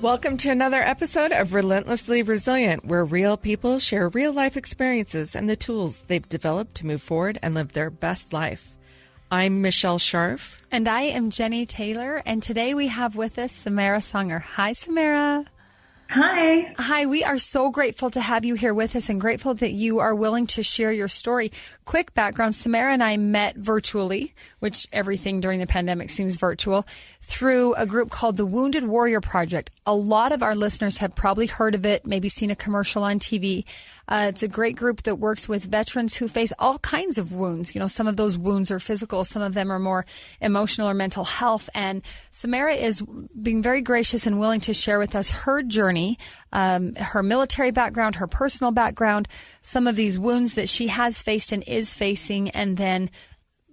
Welcome to another episode of Relentlessly Resilient, where real people share real-life experiences and the tools they've developed to move forward and live their best life. I'm Michelle Scharf. And I am Jennie Taylor, and today we have with us Samara Songer. Hi, Samara. Hi. Hi, we are so grateful to have you here with us and grateful that you are willing to share your story. Quick background, Samara and I met virtually, which everything during the pandemic seems virtual, through a group called the Wounded Warrior Project. A lot of our listeners have probably heard of it, maybe seen a commercial on TV. It's a great group that works with veterans who face all kinds of wounds. You know, some of those wounds are physical, some of them are more emotional or mental health. And Samara is being very gracious and willing to share with us her journey, her military background, her personal background, some of these wounds that she has faced and is facing, and then,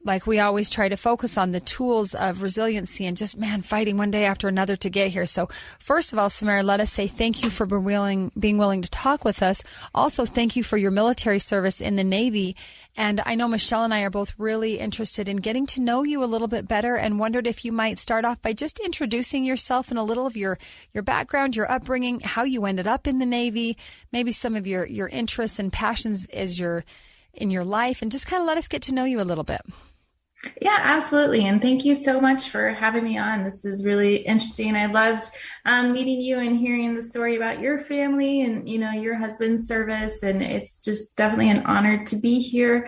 like we always try to focus on, the tools of resiliency and just, fighting one day after another to get here. So first of all, Samara, let us say thank you for being willing to talk with us. Also, thank you for your military service in the Navy. And I know Michelle and I are both really interested in getting to know you a little bit better and wondered if you might start off by just introducing yourself and a little of your background, your upbringing, how you ended up in the Navy, maybe some of your interests and passions in your life, and just kind of let us get to know you a little bit. Yeah, absolutely. And thank you so much for having me on. This is really interesting. I loved meeting you and hearing the story about your family and, your husband's service. And it's just definitely an honor to be here.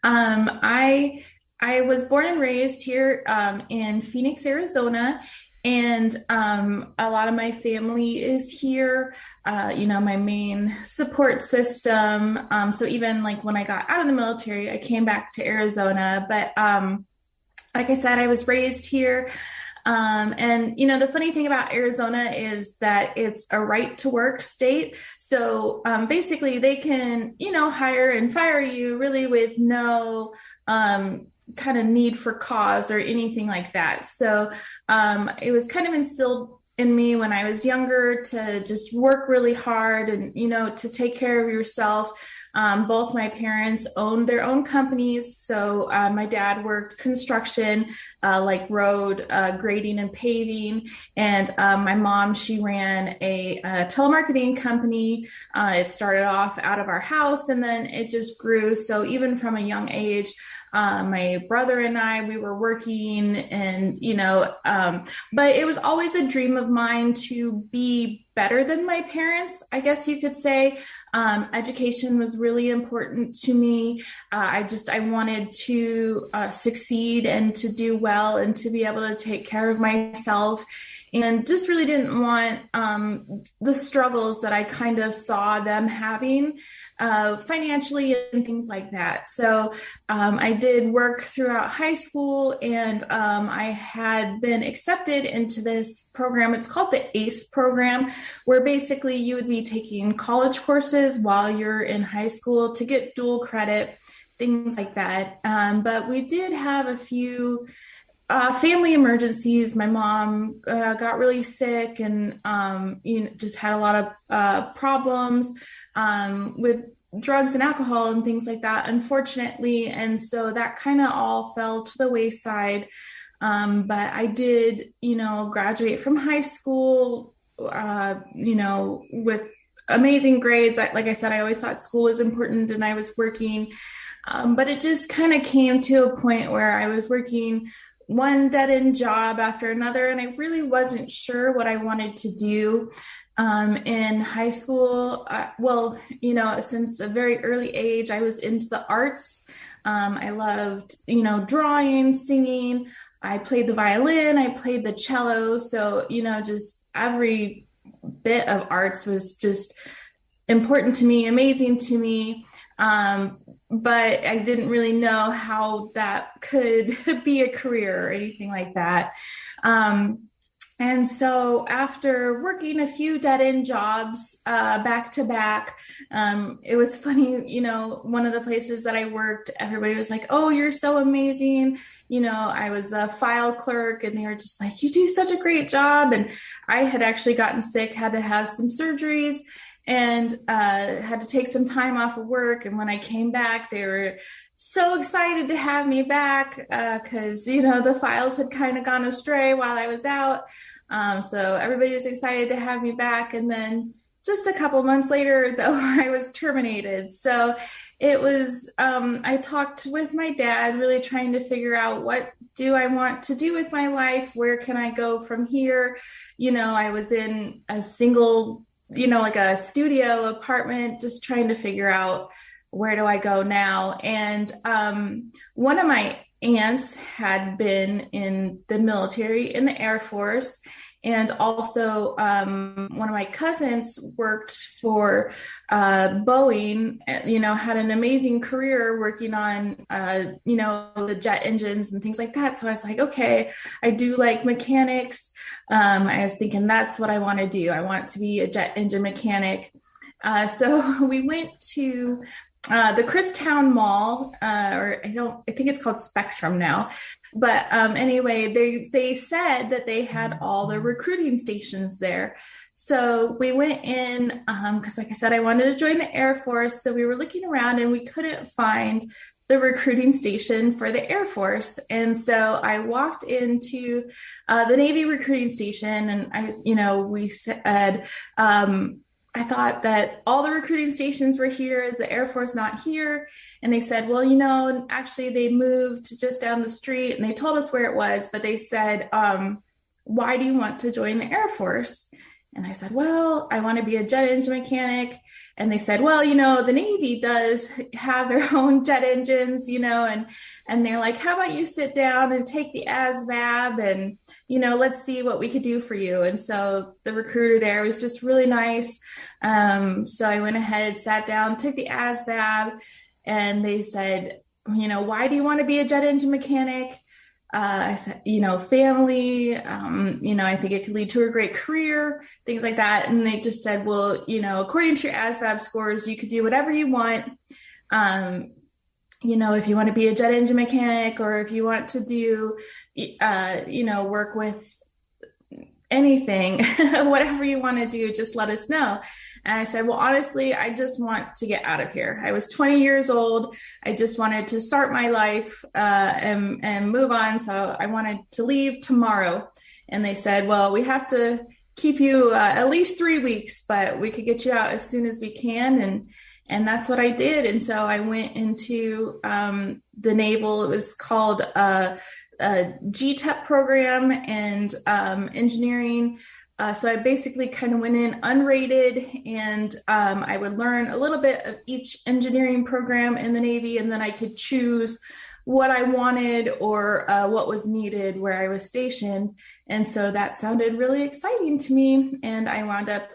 I was born and raised here in Phoenix, Arizona. And a lot of my family is here, my main support system. So even like when I got out of the military, I came back to Arizona. But like I said, I was raised here. And the funny thing about Arizona is that it's a right to work state. So basically they can, hire and fire you really with no kind of need for cause or anything like that. So it was kind of instilled in me when I was younger to just work really hard and, to take care of yourself. Both my parents owned their own companies. So my dad worked construction, like road grading and paving. And my mom, she ran a telemarketing company. It started off out of our house and then it just grew. So even from a young age, my brother and I, we were working and, but it was always a dream of mine to be better than my parents, I guess you could say. Education was really important to me. I wanted to succeed and to do well and to be able to take care of myself. And just really didn't want the struggles that I kind of saw them having financially and things like that. So I did work throughout high school and I had been accepted into this program. It's called the ACE program, where basically you would be taking college courses while you're in high school to get dual credit, things like that. But we did have a few family emergencies. My mom got really sick and, just had a lot of problems with drugs and alcohol and things like that, unfortunately. And so that kind of all fell to the wayside. But I did, graduate from high school, with amazing grades. Like I said, I always thought school was important and I was working. But it just kind of came to a point where I was working one dead-end job after another, and I really wasn't sure what I wanted to do. In high school, since a very early age, I was into the arts. I loved, drawing, singing. I played the violin, I played the cello. So, just every bit of arts was just important to me, amazing to me. But I didn't really know how that could be a career or anything like that. And so after working a few dead-end jobs back to back, it was funny, one of the places that I worked, everybody was like, "Oh, you're so amazing." I was a file clerk and they were just like, "You do such a great job." And I had actually gotten sick, had to have some surgeries, and had to take some time off of work. And when I came back, they were so excited to have me back because, the files had kind of gone astray while I was out. So everybody was excited to have me back. And then just a couple months later, though, I was terminated. So it was, I talked with my dad, really trying to figure out, what do I want to do with my life? Where can I go from here? I was in a single, like a studio apartment, just trying to figure out, where do I go now? And one of my aunts had been in the military, in the Air Force. And also, one of my cousins worked for Boeing, had an amazing career working on, the jet engines and things like that. So I was like, okay, I do like mechanics. I was thinking that's what I want to do. I want to be a jet engine mechanic. So we went to the Christown Mall, or I think it's called Spectrum now. But anyway, they said that they had all the recruiting stations there. So we went in because, like I said, I wanted to join the Air Force. So we were looking around and we couldn't find the recruiting station for the Air Force. And so I walked into the Navy recruiting station, and we said, I thought that all the recruiting stations were here. Is the Air Force not here? And they said, well, actually they moved just down the street, and they told us where it was, but they said, why do you want to join the Air Force? And I said, well, I want to be a jet engine mechanic. And they said, well, the Navy does have their own jet engines, and they're like, how about you sit down and take the ASVAB, and, let's see what we could do for you. And so the recruiter there was just really nice. So I went ahead, sat down, took the ASVAB, and they said, why do you want to be a jet engine mechanic? I said, family, I think it could lead to a great career, things like that. And they just said, well, according to your ASVAB scores, you could do whatever you want. If you want to be a jet engine mechanic, or if you want to do, work with anything, whatever you want to do, just let us know. And I said, well, honestly, I just want to get out of here. I was 20 years old. I just wanted to start my life and move on. So I wanted to leave tomorrow. And they said, well, we have to keep you at least 3 weeks, but we could get you out as soon as we can. And that's what I did. And so I went into the Naval. It was called a GTEP program and engineering. So I basically kind of went in unrated, and I would learn a little bit of each engineering program in the Navy, and then I could choose what I wanted or what was needed where I was stationed. And so that sounded really exciting to me. And I wound up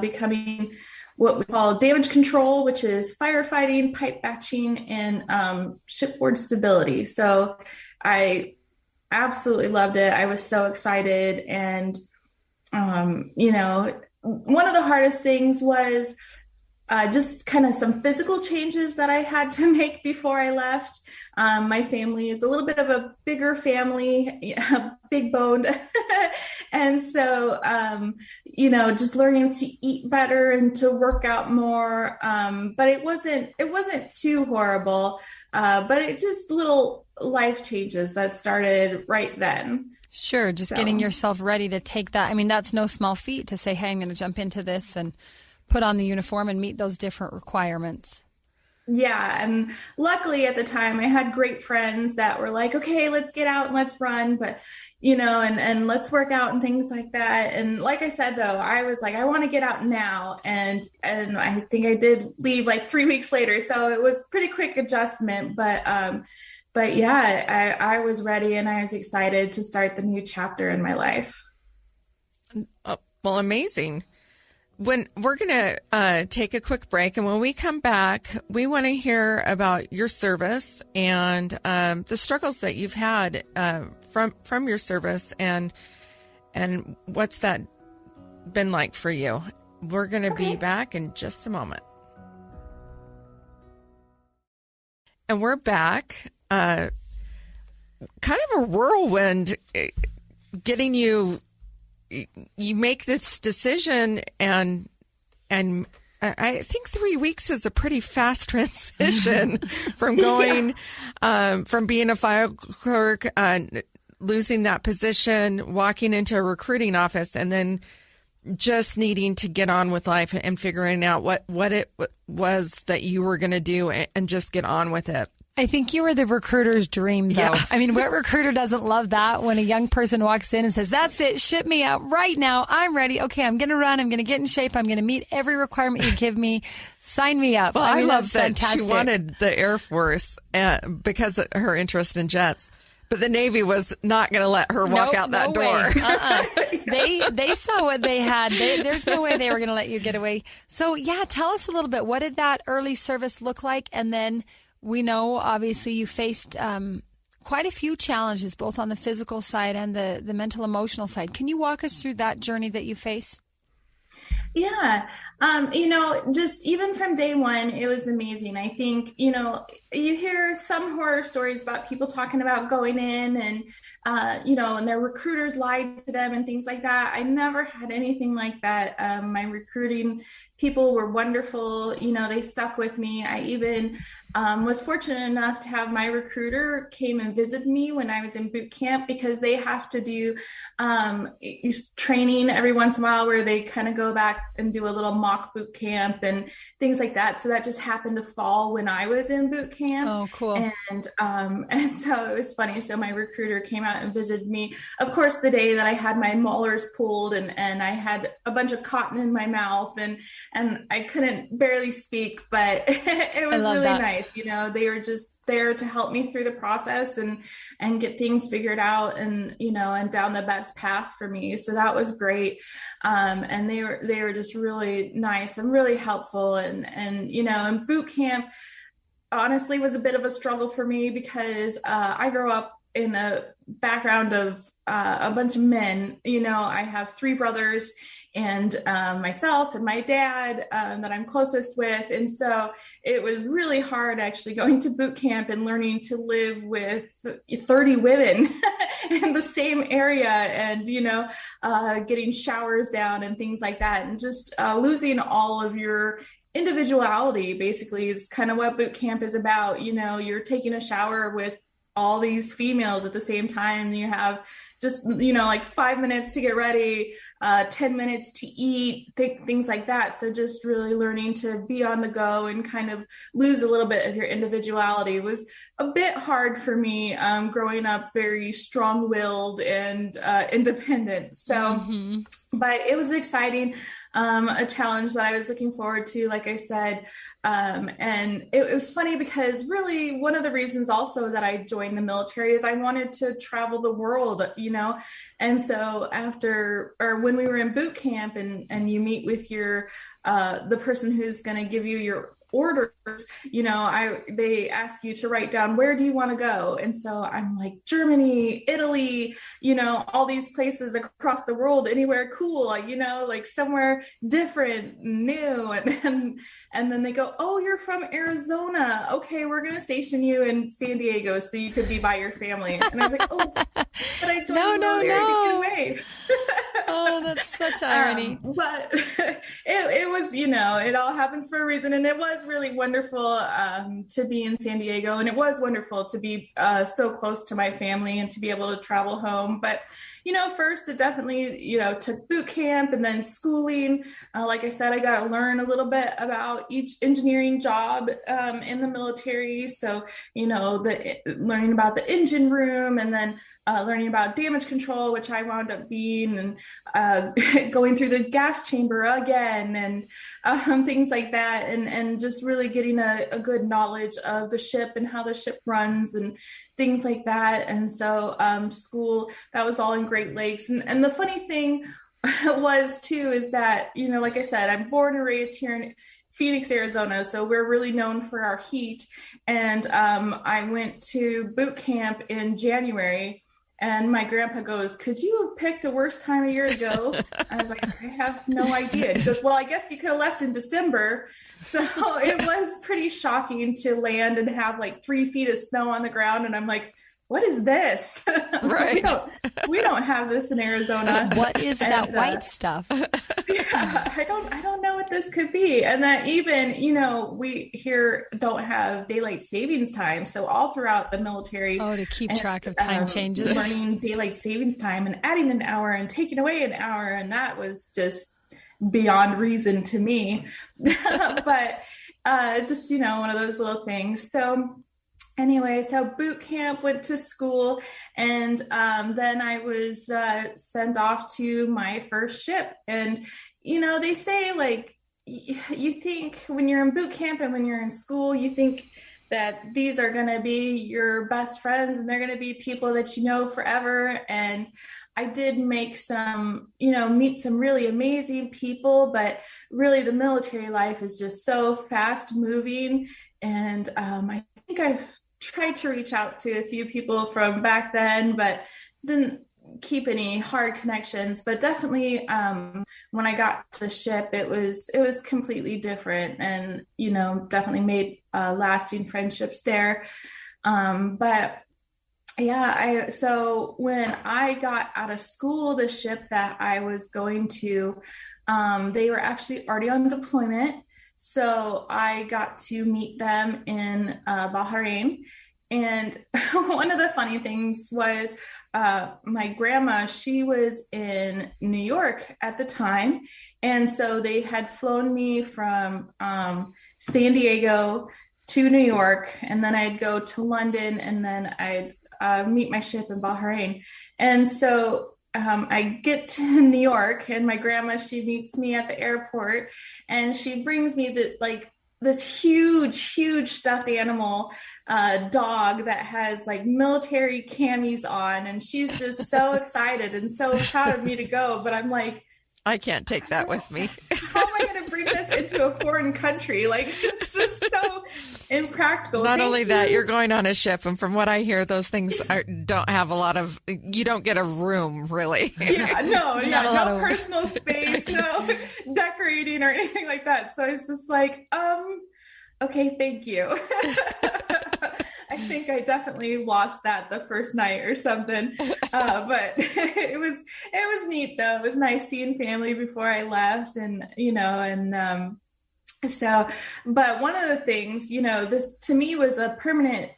becoming what we call damage control, which is firefighting, pipe batching, and shipboard stability. So I absolutely loved it. I was so excited. And one of the hardest things was just kind of some physical changes that I had to make before I left. My family is a little bit of a bigger family, big boned. And so, just learning to eat better and to work out more. But it wasn't too horrible. But it just little life changes that started right then. Sure. Just getting yourself ready to take that. I mean, that's no small feat to say, hey, I'm going to jump into this and put on the uniform and meet those different requirements. Yeah. And luckily at the time I had great friends that were like, okay, let's get out and let's run, but and let's work out and things like that. And like I said, though, I was like, I want to get out now. And I think I did leave like 3 weeks later. So it was pretty quick adjustment, but yeah, I was ready and I was excited to start the new chapter in my life. Well, amazing. When we're going to take a quick break, and when we come back, we want to hear about your service and the struggles that you've had from your service, and what's that been like for you. We're going to be back in just a moment. And we're back. Kind of a whirlwind getting you make this decision, and I think 3 weeks is a pretty fast transition from going from being a file clerk, losing that position, walking into a recruiting office, and then just needing to get on with life and figuring out what it was that you were going to do and just get on with it. I think you were the recruiter's dream, though. Yeah. I mean, what recruiter doesn't love that when a young person walks in and says, that's it, ship me out right now. I'm ready. Okay, I'm going to run. I'm going to get in shape. I'm going to meet every requirement you give me. Sign me up. Well, I mean, love that fantastic. she wanted the Air Force because of her interest in jets. But the Navy was not going to let her walk out that door. They saw what they had. There's no way they were going to let you get away. So, yeah, tell us a little bit. What did that early service look like? And then we know, obviously, you faced quite a few challenges, both on the physical side and the mental, emotional side. Can you walk us through that journey that you faced? Yeah. Just even from day one, it was amazing. I think, you hear some horror stories about people talking about going in and, and their recruiters lied to them and things like that. I never had anything like that. My recruiting people were wonderful. They stuck with me. I even was fortunate enough to have my recruiter came and visit me when I was in boot camp, because they have to do training every once in a while where they kind of go back and do a little mock boot camp and things like that. So that just happened to fall when I was in boot camp. Oh, cool. And so it was funny. So my recruiter came out and visited me, of course, the day that I had my molars pulled and I had a bunch of cotton in my mouth and I couldn't barely speak, but it was really nice. They were just there to help me through the process and get things figured out and down the best path for me. So that was great. And they were just really nice and really helpful. And boot camp honestly was a bit of a struggle for me because I grew up in a background of a bunch of men. I have 3 brothers and myself and my dad that I'm closest with. And so it was really hard actually going to boot camp and learning to live with 30 women in the same area and, getting showers down and things like that. And just losing all of your individuality basically is kind of what boot camp is about. You're taking a shower with all these females at the same time. You have just, like 5 minutes to get ready, 10 minutes to eat, things like that. So just really learning to be on the go and kind of lose a little bit of your individuality was a bit hard for me, growing up very strong-willed and independent. So, but it was exciting. A challenge that I was looking forward to, like I said. And it was funny because really one of the reasons also that I joined the military is I wanted to travel the world, and so when we were in boot camp and you meet with the person who's going to give you your orders, they ask you to write down, where do you want to go? And so I'm like, Germany, Italy, all these places across the world, anywhere cool, like somewhere different, new. And then they go, oh, you're from Arizona. Okay, we're going to station you in San Diego so you could be by your family. And I was like, oh, but I joined the military to get away. Oh, that's such irony. But it was, it all happens for a reason. And it was really wonderful to be in San Diego. And it was wonderful to be so close to my family and to be able to travel home. But, first it definitely, took boot camp and then schooling. Like I said, I got to learn a little bit about each engineering job in the military. So, learning about the engine room and then learning about damage control, which I wound up being, and going through the gas chamber again and things like that. And just really getting a good knowledge of the ship and how the ship runs and things like that. And so school, that was all in Great Lakes. And the funny thing was too, is that, like I said, I'm born and raised here in Phoenix, Arizona. So we're really known for our heat. And I went to boot camp in January. And my grandpa goes, could you have picked a worse time of year to go? I was like, I have no idea. He goes, well, I guess you could have left in December. So it was pretty shocking to land and have like 3 feet of snow on the ground. And I'm like, what is this? Right. we don't have this in Arizona. What is that white stuff? Yeah, I don't know what this could be. And that even, we here don't have daylight savings time. So all throughout the military. Oh, to keep track of time changes. Learning daylight savings time and adding an hour and taking away an hour. And that was just beyond reason to me. But just, one of those little things. So anyway, so boot camp, went to school, and then I was sent off to my first ship. And, they say, like, you think when you're in boot camp and when you're in school, you think that these are going to be your best friends and they're going to be people that you know forever. And I did make meet some really amazing people, but really the military life is just so fast moving. And I think I've tried to reach out to a few people from back then, but didn't keep any hard connections. But definitely when I got to the ship, it was completely different, and definitely made lasting friendships there. But yeah, so when I got out of school, the ship that I was going to, they were actually already on deployment. So I got to meet them in Bahrain. And one of the funny things was my grandma, she was in New York at the time. And so they had flown me from San Diego to New York, and then I'd go to London, and then I'd meet my ship in Bahrain. And so I get to New York, and my grandma, she meets me at the airport, and she brings me this huge stuffed animal dog that has like military camis on, and she's just so excited and so proud of me to go. But I'm like, I can't take that with me. How am I going to bring this into a foreign country? Like, it's just so impractical. Not only that, you're going on a ship, and from what I hear, those things don't have a lot of, you don't get a room, really. Yeah, no personal space, no decorating or anything like that. So it's just like, okay, thank you. I think I definitely lost that the first night or something. But it was neat though. It was nice seeing family before I left, and so, but one of the things, this to me was a permanent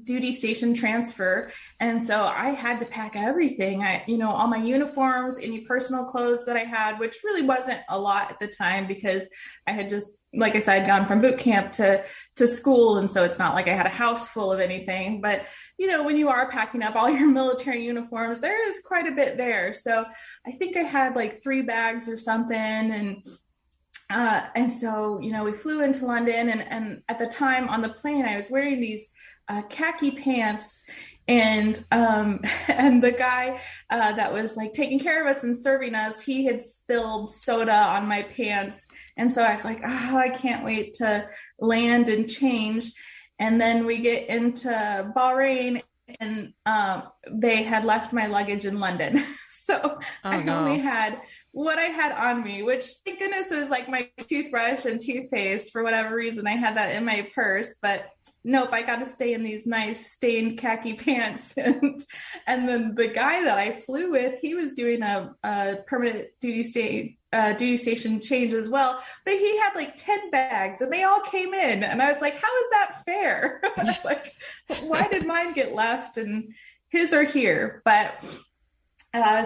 duty station transfer. And so I had to pack everything. All my uniforms, any personal clothes that I had, which really wasn't a lot at the time because I had just, like I said, gone from boot camp to school. And so it's not like I had a house full of anything, but when you are packing up all your military uniforms, there is quite a bit there. So I think I had like 3 bags or something. And so, we flew into London, and at the time on the plane, I was wearing these khaki pants, and the guy that was like taking care of us and serving us, he had spilled soda on my pants. And so I was like, oh, I can't wait to land and change. And then we get into Bahrain, and they had left my luggage in London. So only had what I had on me, which thank goodness was like my toothbrush and toothpaste. For whatever reason, I had that in my purse, but nope, I got to stay in these nice stained khaki pants. And then the guy that I flew with, he was doing a permanent duty station change as well, but he had like 10 bags and they all came in. And I was like, how is that fair? Like, why did mine get left and his are here? But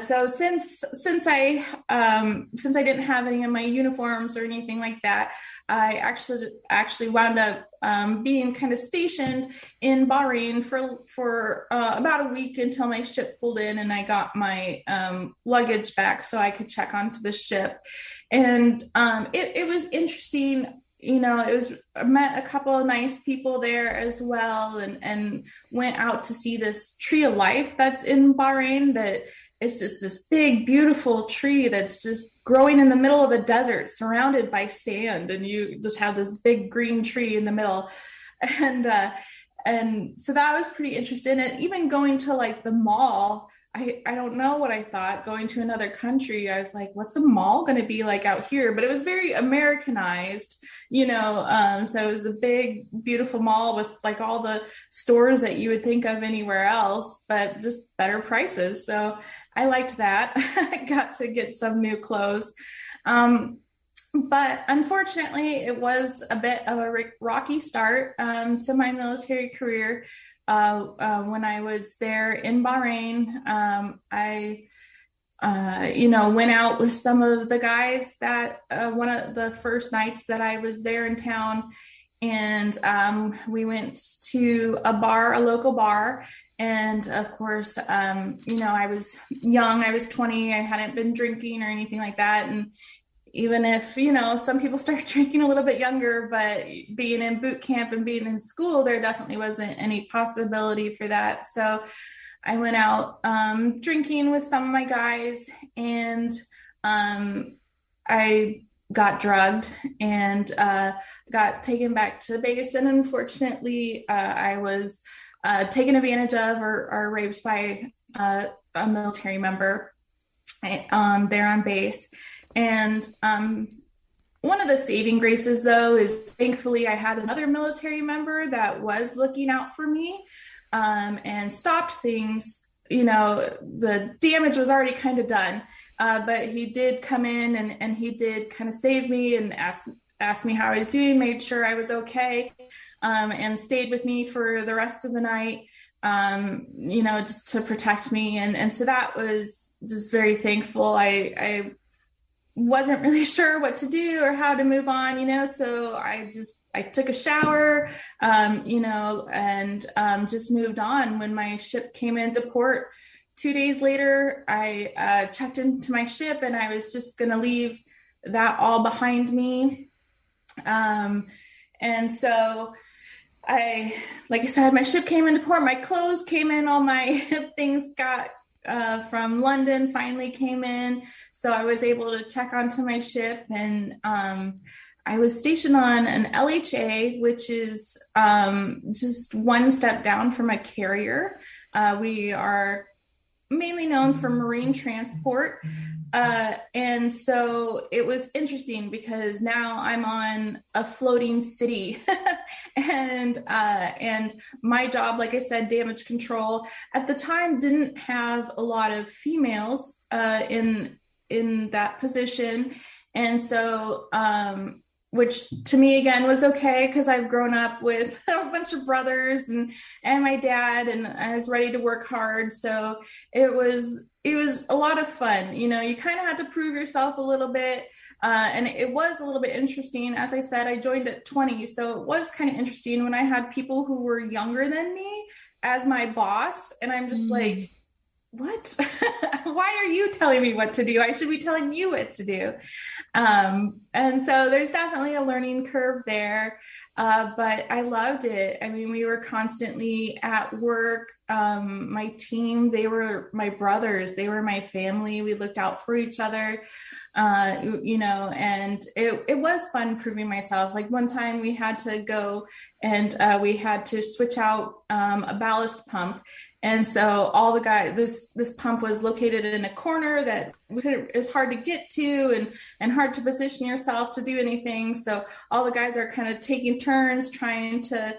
so since I didn't have any of my uniforms or anything like that, I actually wound up being kind of stationed in Bahrain for about a week until my ship pulled in and I got my luggage back so I could check onto the ship. And it was interesting. I met a couple of nice people there as well, and went out to see this tree of life that's in Bahrain. That it's just this big, beautiful tree that's just growing in the middle of a desert surrounded by sand. And you just have this big green tree in the middle. And so that was pretty interesting. And even going to like the mall I don't know what I thought going to another country. I was like, what's a mall going to be like out here? But it was very Americanized, so it was a big, beautiful mall with like all the stores that you would think of anywhere else, but just better prices. So I liked that. I got to get some new clothes. But unfortunately, it was a bit of a rocky start to my military career. When I was there in Bahrain, I went out with some of the guys that one of the first nights that I was there in town. And we went to a local bar. And of course, I was young, I was 20, I hadn't been drinking or anything like that. And even if, some people start drinking a little bit younger, but being in boot camp and being in school, there definitely wasn't any possibility for that. So I went out drinking with some of my guys, and I got drugged and got taken back to base. And unfortunately, I was taken advantage of or raped by a military member there on base. And one of the saving graces, though, is thankfully I had another military member that was looking out for me and stopped things. The damage was already kind of done, but he did come in and he did kind of save me and asked me how I was doing, made sure I was okay, and stayed with me for the rest of the night, just to protect me. And so that was just very thankful. I wasn't really sure what to do or how to move on, so I took a shower, and just moved on. When my ship came into port 2 days later, I checked into my ship and I was just going to leave that all behind me. And so like I said, my ship came into port, my clothes came in, all my things got from London finally came in. So I was able to check onto my ship, and I was stationed on an LHA, which is just one step down from a carrier. We are mainly known for marine transport. And so it was interesting because now I'm on a floating city and my job, like I said, damage control at the time didn't have a lot of females in that position. And so, which to me again was okay because I've grown up with a bunch of brothers and my dad, and I was ready to work hard. So it was a lot of fun. You kind of had to prove yourself a little bit. And it was a little bit interesting. As I said, I joined at 20. So it was kind of interesting when I had people who were younger than me as my boss. And I'm just like, what? Why are you telling me what to do? I should be telling you what to do. And so there's definitely a learning curve there. But I loved it. I mean, we were constantly at work. My team, they were my brothers, they were my family. We looked out for each other, and it was fun proving myself. Like one time we had to go and we had to switch out a ballast pump. And so all the guys, this pump was located in a corner that it was hard to get to and hard to position yourself to do anything. So all the guys are kind of taking turns trying to,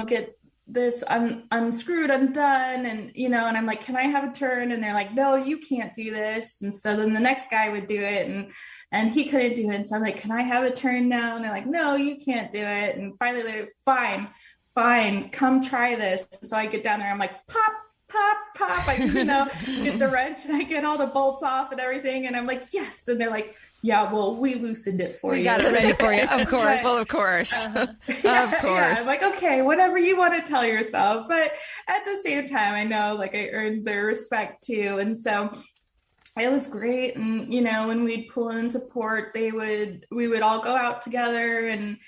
get this unscrewed, undone. And, and I'm like, can I have a turn? And they're like, no, you can't do this. And so then the next guy would do it and he couldn't do it. And so I'm like, can I have a turn now? And they're like, no, you can't do it. And finally they're like, fine, come try this. So I get down there, I'm like, pop, I, get the wrench and I get all the bolts off and everything. And I'm like, yes. And they're like, yeah, well, we loosened it for you. We got it ready for you. Of course. Well, of course. Of course. Yeah. I'm like, okay, whatever you want to tell yourself. But at the same time, I know like I earned their respect too. And so it was great. And, when we'd pull into port, we would all go out together and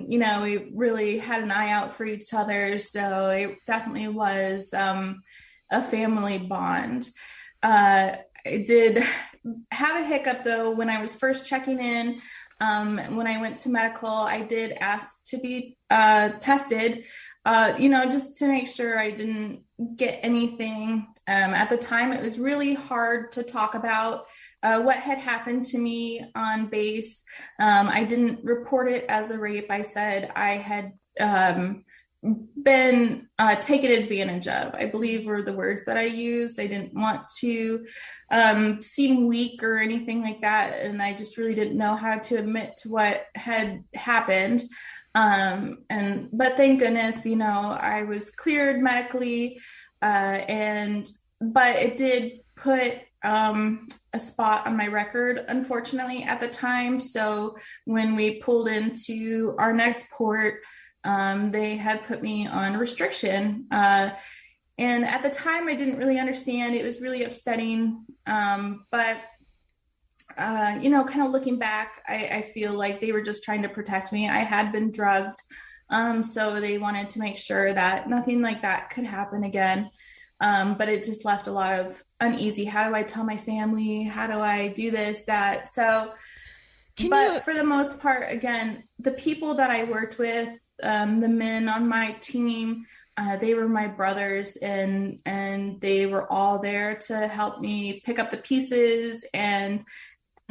we really had an eye out for each other. So it definitely was a family bond. I did have a hiccup though when I was first checking in. When I went to medical, I did ask to be tested just to make sure I didn't get anything. At the time, it was really hard to talk about what had happened to me on base. I didn't report it as a rape. I said I had been taken advantage of, I believe were the words that I used. I didn't want to seem weak or anything like that. And I just really didn't know how to admit to what had happened. But thank goodness, I was cleared medically. But it did put a spot on my record, unfortunately, at the time. So when we pulled into our next port, they had put me on restriction. And at the time, I didn't really understand. It was really upsetting. But kind of looking back, I feel like they were just trying to protect me. I had been drugged. So they wanted to make sure that nothing like that could happen again. But it just left a lot of uneasy. How do I tell my family? How do I do this, that? So, for the most part, again, the people that I worked with, the men on my team, they were my brothers, and they were all there to help me pick up the pieces and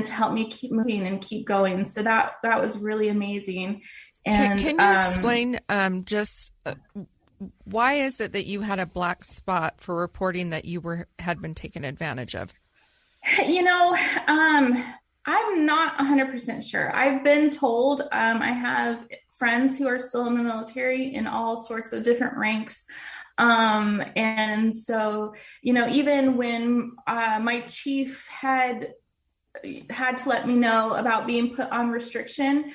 to help me keep moving and keep going. So that was really amazing. And can you explain just why is it that you had a black spot for reporting that you had been taken advantage of? I'm not 100% sure. I've been told, I have friends who are still in the military in all sorts of different ranks. And so, even when my chief had to let me know about being put on restriction,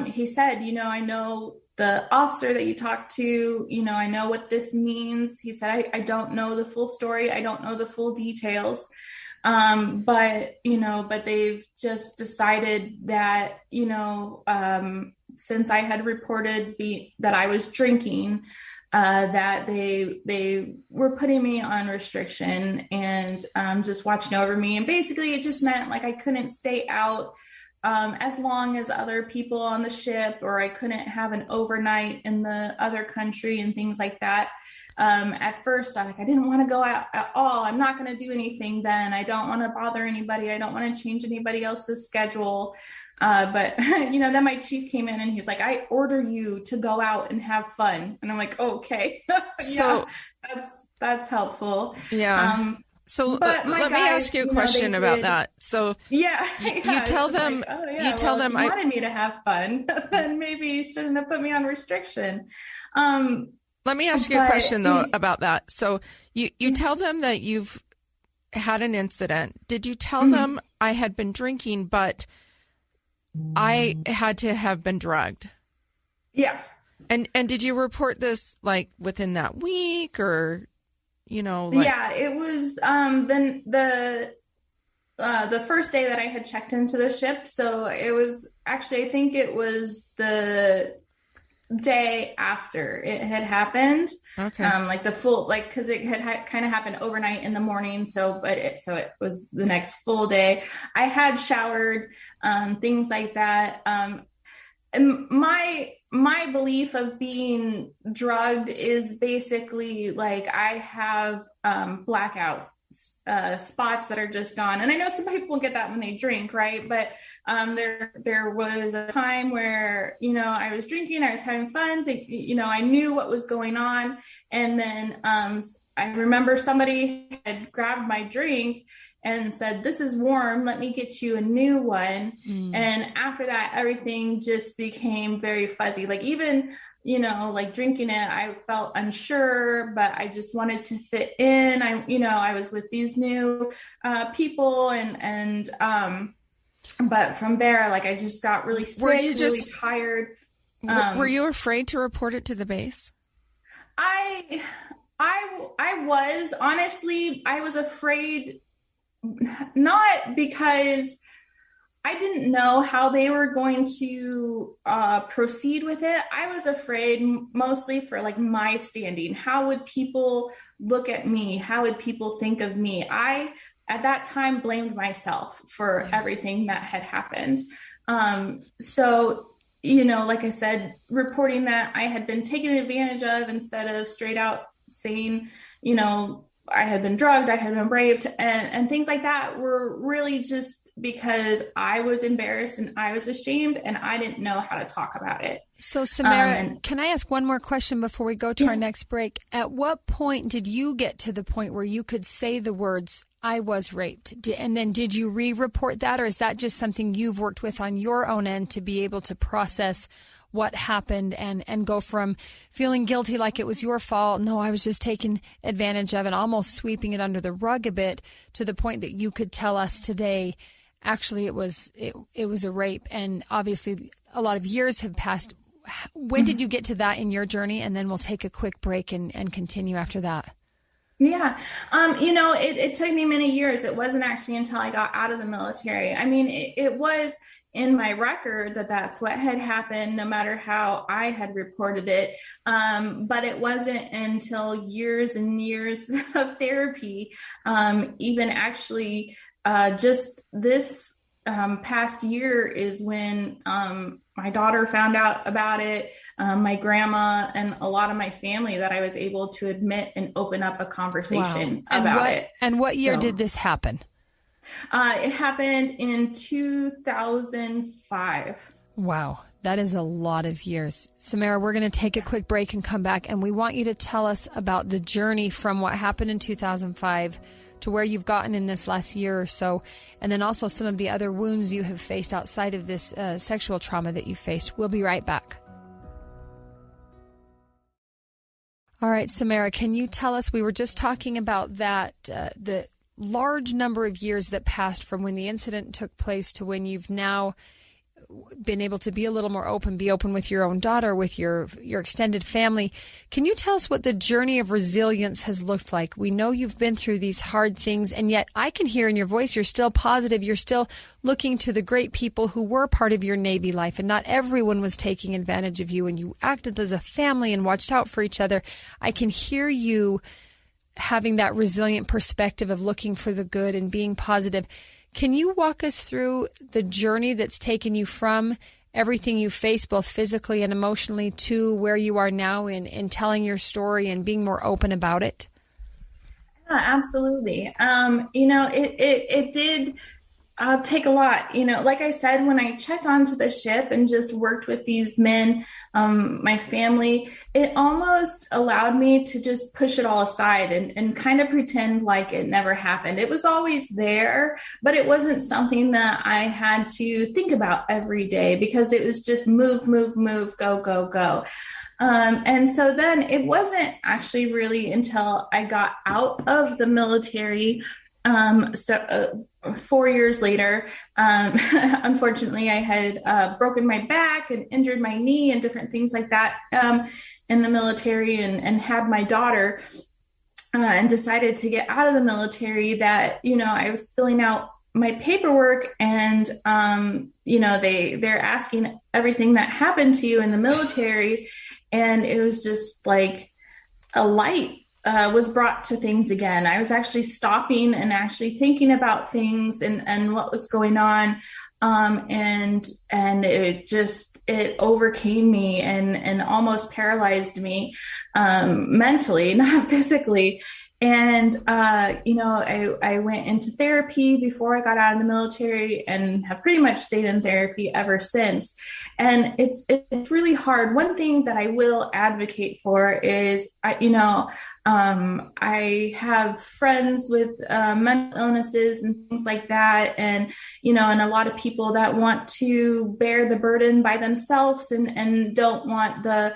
he said, I know the officer that you talked to, I know what this means. He said, I don't know the full story. I don't know the full details. But they've just decided that, since I had reported that I was drinking, that they were putting me on restriction and just watching over me. And basically it just meant like I couldn't stay out as long as other people on the ship, or I couldn't have an overnight in the other country and things like that. At first, I didn't want to go out at all. I'm not going to do anything then. I don't want to bother anybody. I don't want to change anybody else's schedule. But then my chief came in and he's like, I order you to go out and have fun. And I'm like, okay. So that's helpful. Yeah. So let me ask you a question about that. So you tell them, if you wanted me to have fun, then maybe you shouldn't have put me on restriction. Let me ask you a question though about that. So you tell them that you've had an incident. Did you tell them I had been drinking, but I had to have been drugged? Yeah. And did you report this like within that week, or Yeah, it was then the first day that I had checked into the ship. So it was actually, I think it was the day after it had happened. Okay. Because it had kind of happened overnight in the morning. So it was the next full day. I had showered, things like that. And my belief of being drugged is basically like I have blackout spots that are just gone. And I know some people get that when they drink, right? But there was a time where, I was drinking, I was having fun, I knew what was going on. And then I remember somebody had grabbed my drink and said, this is warm, let me get you a new one. And after that, everything just became very fuzzy. Like even, drinking it, I felt unsure, but I just wanted to fit in. I was with these new people and but from there, like I just got really sick, really tired. Were you afraid to report it to the base? I was, honestly, I was afraid, not because I didn't know how they were going to proceed with it. I was afraid mostly for like my standing. How would people look at me? How would people think of me? I, at that time, blamed myself for everything that had happened. So like I said, reporting that I had been taken advantage of instead of straight out saying, I had been drugged, I had been raped, and things like that were really just because I was embarrassed and I was ashamed and I didn't know how to talk about it. So, Samara, can I ask one more question before we go to our next break? At what point did you get to the point where you could say the words, I was raped? And then did you re-report that, or is that just something you've worked with on your own end to be able to process what happened and go from feeling guilty like it was your fault, no, I was just taken advantage of, and almost sweeping it under the rug a bit, to the point that you could tell us today, actually it was a rape, and obviously a lot of years have passed. When did you get to that in your journey? And then we'll take a quick break and continue after that. Yeah. It took me many years. It wasn't actually until I got out of the military. I mean, it was in my record that that's what had happened, no matter how I had reported it. But it wasn't until years and years of therapy, even actually just this past year is when my daughter found out about it, my grandma, and a lot of my family, that I was able to admit and open up a conversation about it. And what year did this happen? It happened in 2005. Wow. That is a lot of years. Samara, we're going to take a quick break and come back, and we want you to tell us about the journey from what happened in 2005 to where you've gotten in this last year or so, and then also some of the other wounds you have faced outside of this sexual trauma that you faced. We'll be right back. All right, Samara, can you tell us, we were just talking about that, the large number of years that passed from when the incident took place to when you've now been able to be a little more open, be open with your own daughter, with your extended family. Can you tell us what the journey of resilience has looked like? We know you've been through these hard things, and yet I can hear in your voice you're still positive. You're still looking to the great people who were part of your Navy life, and not everyone was taking advantage of you, and you acted as a family and watched out for each other. I can hear you having that resilient perspective of looking for the good and being positive. Can you walk us through the journey that's taken you from everything you faced, both physically and emotionally, to where you are now in telling your story and being more open about it? Yeah, absolutely. It did take a lot. Like I said, when I checked onto the ship and just worked with these men, my family, it almost allowed me to just push it all aside and kind of pretend like it never happened. It was always there, but it wasn't something that I had to think about every day, because it was just move, move, move, go, go, go. And so then it wasn't actually really until I got out of the military, 4 years later, unfortunately, I had broken my back and injured my knee and different things like that in the military, and had my daughter, and decided to get out of the military, that, I was filling out my paperwork, and, they're asking everything that happened to you in the military. And it was just like a light was brought to things again. I was actually stopping and actually thinking about things and what was going on. And it overcame me and almost paralyzed me, mentally, not physically. And, I went into therapy before I got out of the military, and have pretty much stayed in therapy ever since. And it's really hard. One thing that I will advocate for is, I have friends with mental illnesses and things like that. And, and a lot of people that want to bear the burden by themselves and don't want the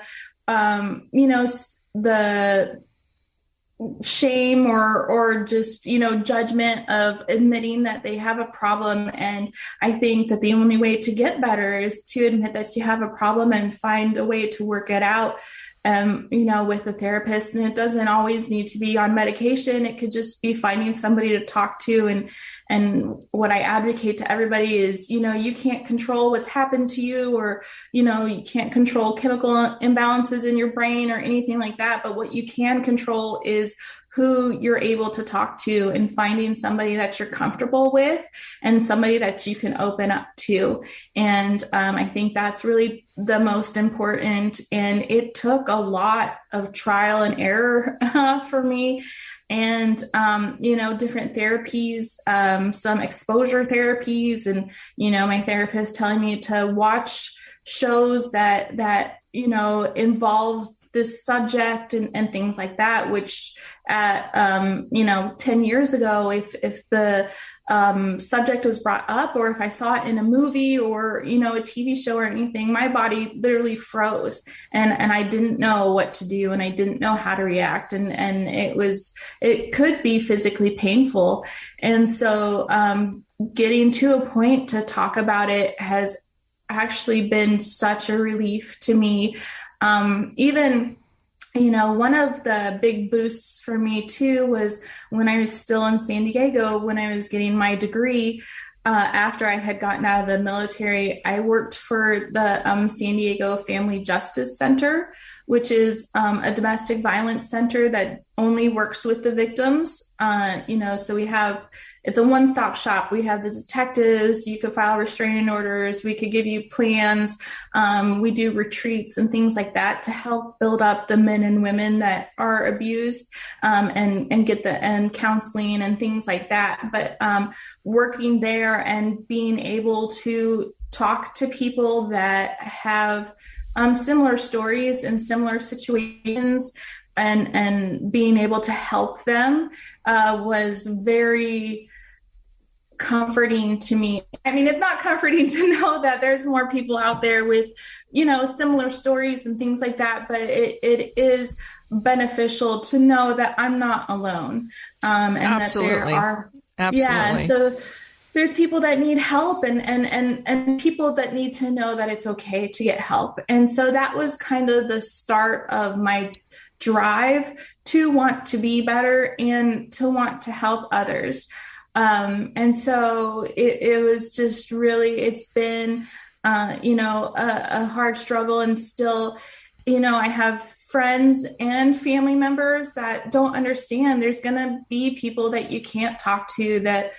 shame or just, judgment of admitting that they have a problem. And I think that the only way to get better is to admit that you have a problem and find a way to work it out, with a therapist. And it doesn't always need to be on medication. It could just be finding somebody to talk to. And what I advocate to everybody is, you can't control what's happened to you, or, you can't control chemical imbalances in your brain or anything like that. But what you can control is who you're able to talk to and finding somebody that you're comfortable with and somebody that you can open up to. And I think that's really the most important. And it took a lot of trial and error for me. And, different therapies, some exposure therapies, and, my therapist telling me to watch shows that involve this subject and things like that, which at, 10 years ago, if the subject was brought up, or if I saw it in a movie or, a TV show or anything, my body literally froze and I didn't know what to do and I didn't know how to react. And it could be physically painful. And so getting to a point to talk about it has actually been such a relief to me. Even, one of the big boosts for me too was when I was still in San Diego, when I was getting my degree, after I had gotten out of the military, I worked for the San Diego Family Justice Center, which is a domestic violence center that only works with the victims. So it's a one-stop shop. We have the detectives, you could file restraining orders, we could give you plans. We do retreats and things like that to help build up the men and women that are abused, and get and counseling and things like that. But working there and being able to talk to people that have similar stories and similar situations, and being able to help them was very comforting to me. I mean, it's not comforting to know that there's more people out there with, similar stories and things like that, but it is beneficial to know that I'm not alone. And Absolutely. That there are, Absolutely. Yeah, so there's people that need help and people that need to know that it's okay to get help. And so that was kind of the start of my drive to want to be better and to want to help others. And so it was just really, it's been, a hard struggle, and still, I have friends and family members that don't understand. There's going to be people that you can't talk to that,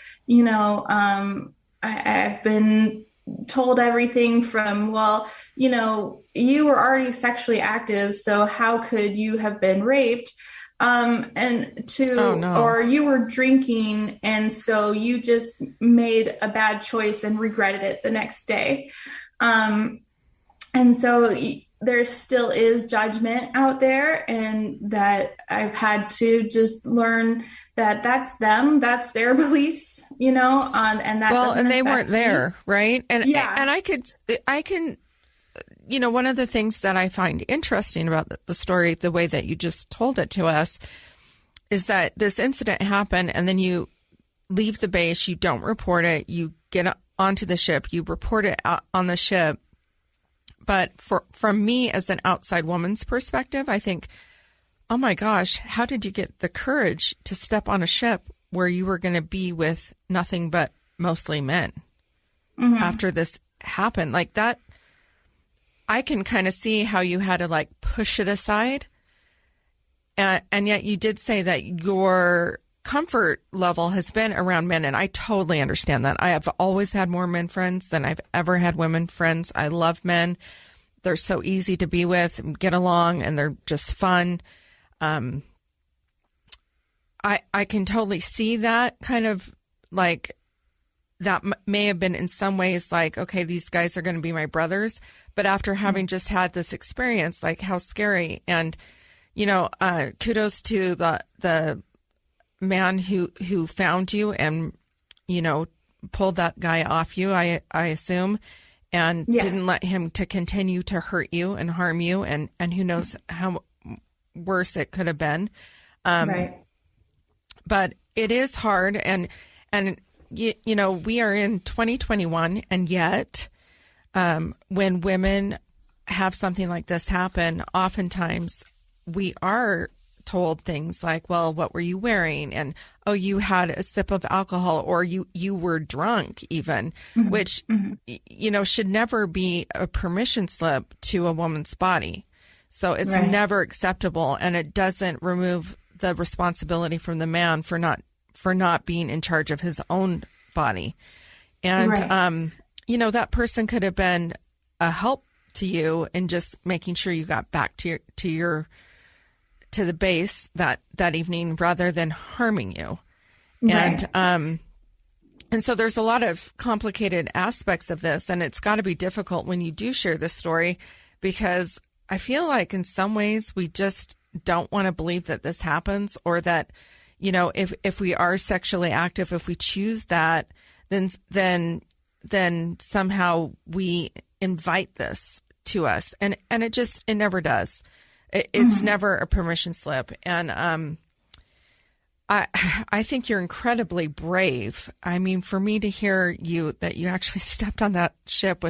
I've been told everything from, well, you were already sexually active, so how could you have been raped? And to, oh, no. Or you were drinking, and so you just made a bad choice and regretted it the next day. And so there still is judgment out there, and that I've had to just learn that that's them, that's their beliefs, and that. Well, and they weren't there, right? And yeah. And I can, one of the things that I find interesting about the story, the way that you just told it to us, is that this incident happened, and then you leave the base, you don't report it, you get onto the ship, you report it out on the ship. But from me as an outside woman's perspective, I think, oh my gosh, how did you get the courage to step on a ship where you were going to be with nothing but mostly men after this happened? Like that, I can kind of see how you had to like push it aside. And yet you did say that your comfort level has been around men. And I totally understand that. I have always had more men friends than I've ever had women friends. I love men. They're so easy to be with and get along, and they're just fun. I can totally see that kind of like that may have been in some ways like, okay, these guys are going to be my brothers. But after having just had this experience, like how scary. And, kudos to the man who found you and, pulled that guy off you, I assume, and didn't let him to continue to hurt you and harm you. And who knows how worse it could have been. Right. But it is hard. And we are in 2021, and yet when women have something like this happen, oftentimes we are told things like, well, what were you wearing? And, oh, you had a sip of alcohol, or you were drunk even, which, should never be a permission slip to a woman's body. So it's never acceptable, and it doesn't remove the responsibility from the man for not being in charge of his own body. And, Right. That person could have been a help to you in just making sure you got back to the base that evening rather than harming you. Right. And so there's a lot of complicated aspects of this, and it's got to be difficult when you do share this story, because I feel like in some ways we just don't want to believe that this happens, or that, if we are sexually active, if we choose that, then somehow we invite this to us, and it never does. It's never a permission slip. And I think you're incredibly brave. I mean, for me to hear that you actually stepped on that ship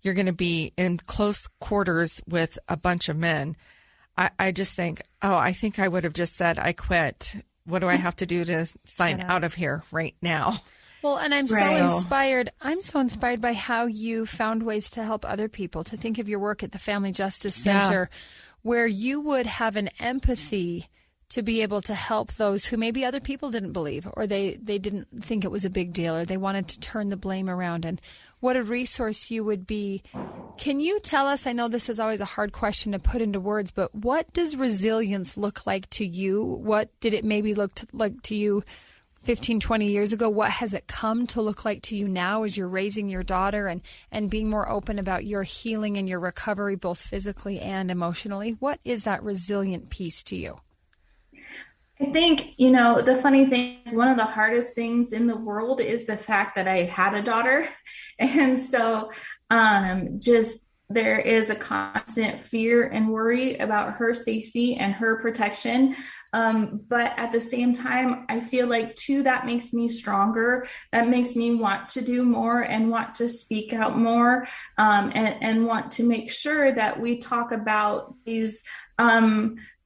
you're going to be in close quarters with a bunch of men. I just think, I think I would have just said, I quit. What do I have to do to sign out of here right now? Well, and I'm Right. so inspired. I'm so inspired by how you found ways to help other people, to think of your work at the Family Justice Center, where you would have an empathy to be able to help those who maybe other people didn't believe, or they didn't think it was a big deal, or they wanted to turn the blame around. And what a resource you would be. Can you tell us, I know this is always a hard question to put into words, but what does resilience look like to you? What did it maybe look like to you 15, 20 years ago? What has it come to look like to you now as you're raising your daughter and being more open about your healing and your recovery, both physically and emotionally? What is that resilient piece to you? I think, the funny thing is, one of the hardest things in the world is the fact that I had a daughter. And so just there is a constant fear and worry about her safety and her protection. But at the same time, I feel like too, that makes me stronger. That makes me want to do more and want to speak out more, and want to make sure that we talk about these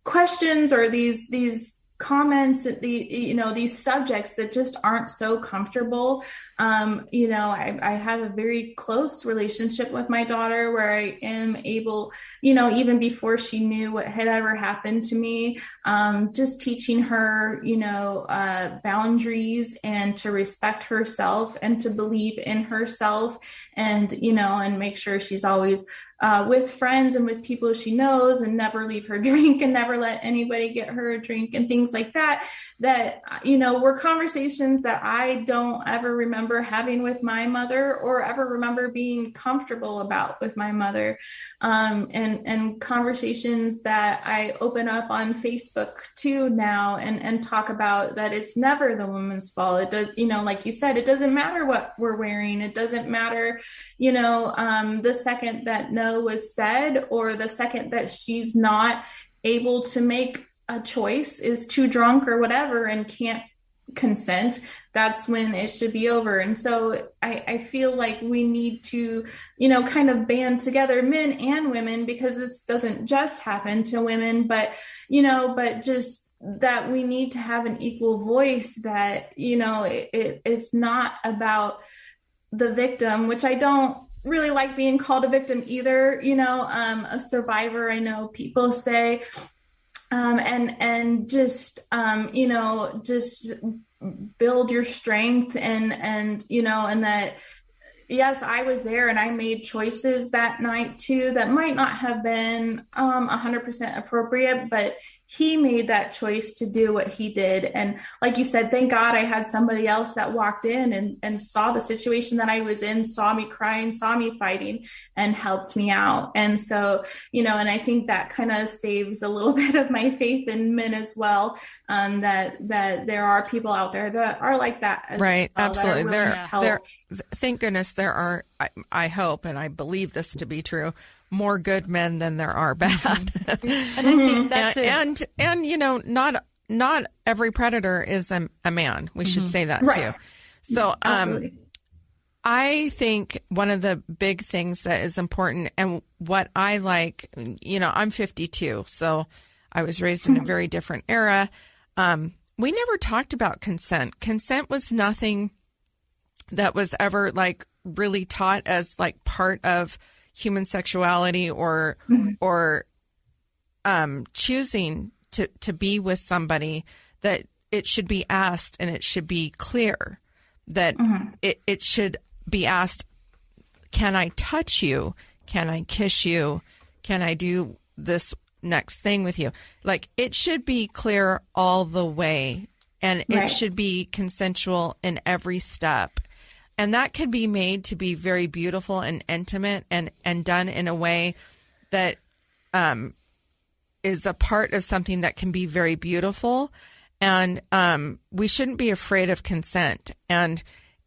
questions or these comments, these subjects that just aren't so comfortable. I have a very close relationship with my daughter, where I am able, even before she knew what had ever happened to me, just teaching her, boundaries, and to respect herself and to believe in herself, and make sure she's always with friends and with people she knows, and never leave her drink, and never let anybody get her a drink, and things like that were conversations that I don't ever remember having with my mother, or ever remember being comfortable about with my mother. And conversations that I open up on Facebook too now, and talk about that it's never the woman's fault. It does, like you said, it doesn't matter what we're wearing. It doesn't matter, the second that no was said, or the second that she's not able to make a choice, is too drunk or whatever, and can't consent, that's when it should be over. And so I feel like we need to, kind of band together, men and women, because this doesn't just happen to women, but just that we need to have an equal voice, that, it's not about the victim, which I don't really like being called a victim either, a survivor, I know people say, and just, just build your strength, and that, yes, I was there, and I made choices that night too, that might not have been 100% appropriate, but he made that choice to do what he did. And like you said, thank God I had somebody else that walked in and saw the situation that I was in, saw me crying, saw me fighting, and helped me out. And so, and I think that kind of saves a little bit of my faith in men as well, that there are people out there that are like that. Right. Well, Absolutely. There, thank goodness there are, I hope, and I believe this to be true, more good men than there are bad. And I think that's not every predator is a man. We should say that right. too. So, Absolutely. I think one of the big things that is important, and what I like, I'm 52, so I was raised in a very different era. We never talked about consent. Consent was nothing that was ever really taught as part of human sexuality, or choosing to be with somebody, that it should be asked, and it should be clear that it should be asked, can I touch you? Can I kiss you? Can I do this next thing with you? Like, it should be clear all the way, and it should be consensual in every step. And that can be made to be very beautiful and intimate, and done in a way that is a part of something that can be very beautiful. And we shouldn't be afraid of consent. And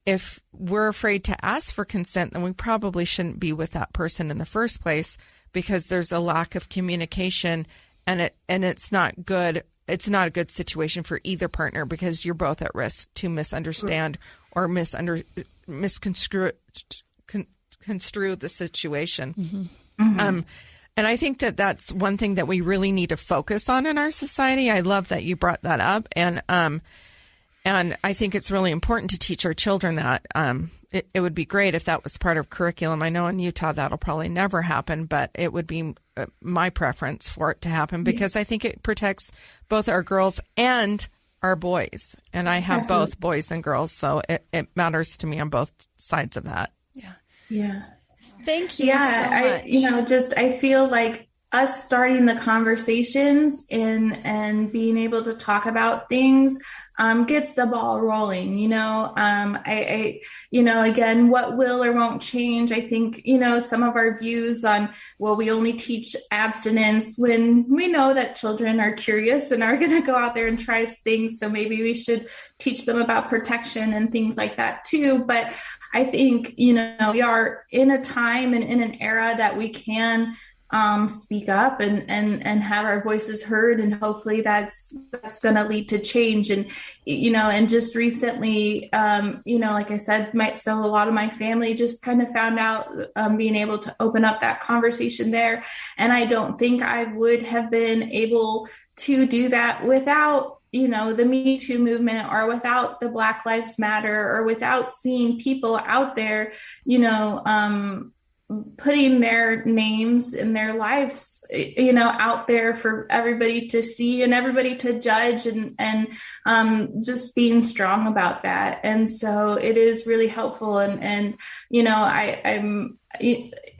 if we're afraid to ask for consent, then we probably shouldn't be with that person in the first place, because there's a lack of communication, and it's not good. It's not a good situation for either partner, because you're both at risk to misunderstand or misconstrue the situation. And I think that that's one thing that we really need to focus on in our society. I love that you brought that up. And I think it's really important to teach our children that. It would be great if that was part of curriculum. I know in Utah that'll probably never happen, but it would be my preference for it to happen, because I think it protects both our girls and our boys. And I have both boys and girls, so it matters to me on both sides of that. Yeah. Thank you so much. I feel like us starting the conversations and being able to talk about things gets the ball rolling. Again, what will or won't change. I think, some of our views on, well, we only teach abstinence when we know that children are curious and are going to go out there and try things. So maybe we should teach them about protection and things like that too. But I think, we are in a time and in an era that we can speak up and have our voices heard, and hopefully that's going to lead to change. And and just recently, like I said, so a lot of my family just kind of found out, being able to open up that conversation there, and I don't think I would have been able to do that without the Me Too movement, or without the Black Lives Matter, or without seeing people out there, putting their names and their lives, out there for everybody to see and everybody to judge, and just being strong about that. And so it is really helpful. And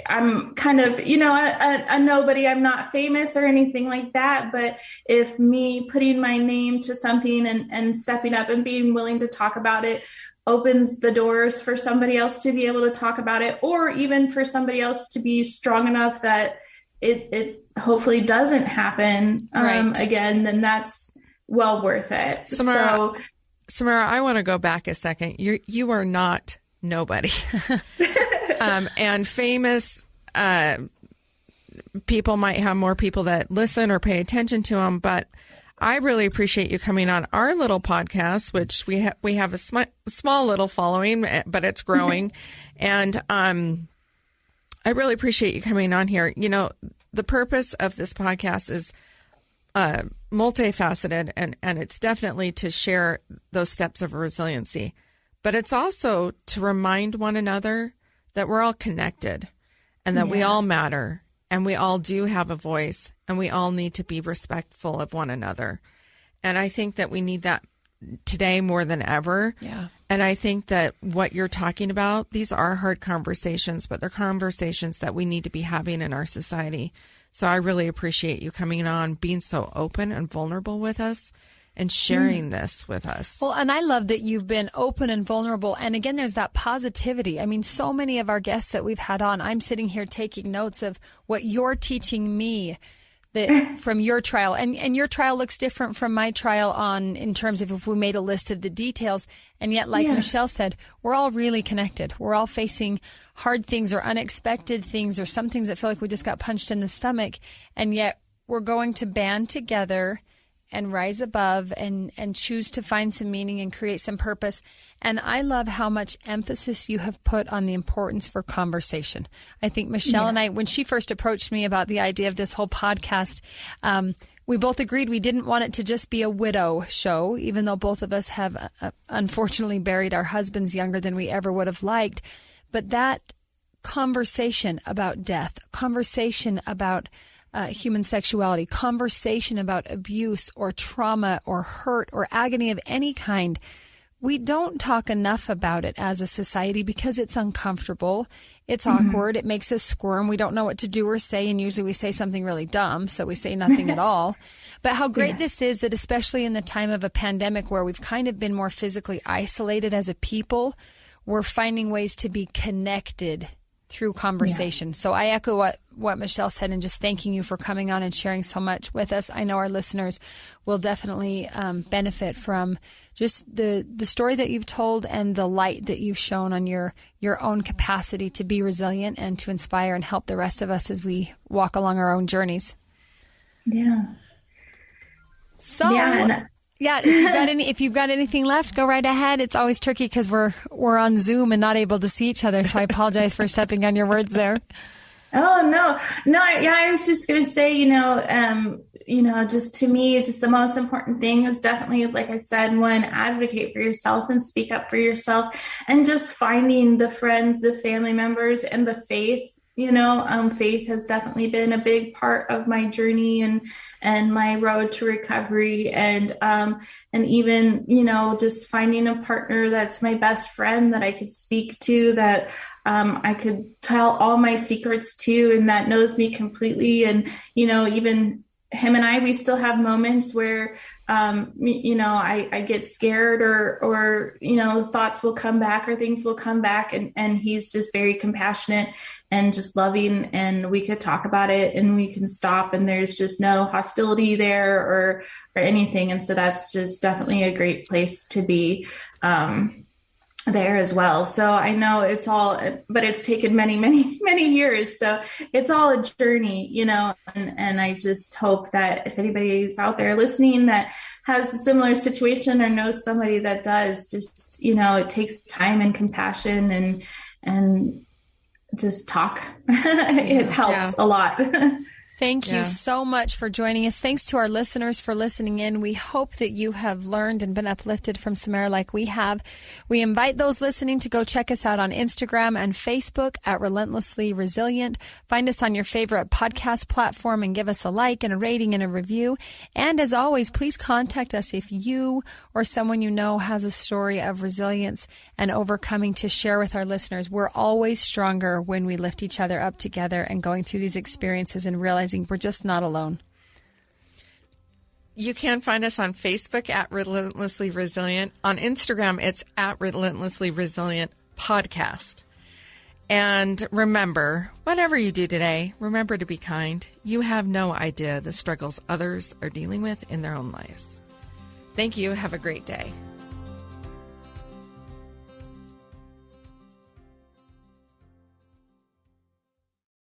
I'm kind of, a nobody. I'm not famous or anything like that. But if me putting my name to something and stepping up and being willing to talk about it opens the doors for somebody else to be able to talk about it, or even for somebody else to be strong enough that it hopefully doesn't happen again, then that's well worth it. Samara, I want to go back a second. You are not nobody. And famous people might have more people that listen or pay attention to them, but I really appreciate you coming on our little podcast, which we have a small little following, but it's growing. And I really appreciate you coming on here. The purpose of this podcast is multifaceted, and it's definitely to share those steps of resiliency. But it's also to remind one another that we're all connected, and that we all matter, and we all do have a voice, and we all need to be respectful of one another. And I think that we need that today more than ever. Yeah. And I think that what you're talking about, these are hard conversations, but they're conversations that we need to be having in our society. So I really appreciate you coming on, being so open and vulnerable with us, and sharing this with us. Well, and I love that you've been open and vulnerable. And again, there's that positivity. I mean, so many of our guests that we've had on, I'm sitting here taking notes of what you're teaching me that from your trial. And your trial looks different from my trial in terms of if we made a list of the details. And yet, like Michelle said, we're all really connected. We're all facing hard things or unexpected things, or some things that feel like we just got punched in the stomach. And yet we're going to band together and rise above and choose to find some meaning and create some purpose. And I love how much emphasis you have put on the importance for conversation. I think Michelle and I, when she first approached me about the idea of this whole podcast, we both agreed we didn't want it to just be a widow show, even though both of us have unfortunately buried our husbands younger than we ever would have liked. But that conversation about death, conversation about human sexuality, conversation about abuse or trauma or hurt or agony of any kind. We don't talk enough about it as a society because it's uncomfortable. It's awkward. It makes us squirm. We don't know what to do or say. And usually we say something really dumb, so we say nothing at all. But how great this is that especially in the time of a pandemic where we've kind of been more physically isolated as a people, we're finding ways to be connected through conversation. Yeah. So I echo what Michelle said and just thanking you for coming on and sharing so much with us. I know our listeners will definitely benefit from just the story that you've told and the light that you've shown on your own capacity to be resilient and to inspire and help the rest of us as we walk along our own journeys. Yeah. So yeah, if you've got anything left, go right ahead. It's always tricky because we're on Zoom and not able to see each other. So I apologize for stepping on your words there. Oh, no. Yeah, I was just going to say, just to me, just the most important thing is definitely, like I said, one, advocate for yourself and speak up for yourself, and just finding the friends, the family members, and the faith. Faith has definitely been a big part of my journey and my road to recovery, and even, just finding a partner that's my best friend that I could speak to, that I could tell all my secrets to, and that knows me completely. And, even him and we still have moments where, I get scared or, thoughts will come back or things will come back, and he's just very compassionate and just loving, and we could talk about it and we can stop, and there's just no hostility there or anything. And so that's just definitely a great place to be, there as well. So I know it's all, but it's taken many, many, many years. So it's all a journey, and I just hope that if anybody's out there listening that has a similar situation or knows somebody that does, just, it takes time and compassion and just talk. It helps a lot. Thank you so much for joining us. Thanks to our listeners for listening in. We hope that you have learned and been uplifted from Samara like we have. We invite those listening to go check us out on Instagram and Facebook at Relentlessly Resilient. Find us on your favorite podcast platform and give us a like and a rating and a review. And as always, please contact us if you or someone you know has a story of resilience and overcoming to share with our listeners. We're always stronger when we lift each other up together and going through these experiences and realizing we're just not alone. You can find us on Facebook at Relentlessly Resilient. On Instagram, it's at Relentlessly Resilient Podcast. And remember, whatever you do today, remember to be kind. You have no idea the struggles others are dealing with in their own lives. Thank you. Have a great day.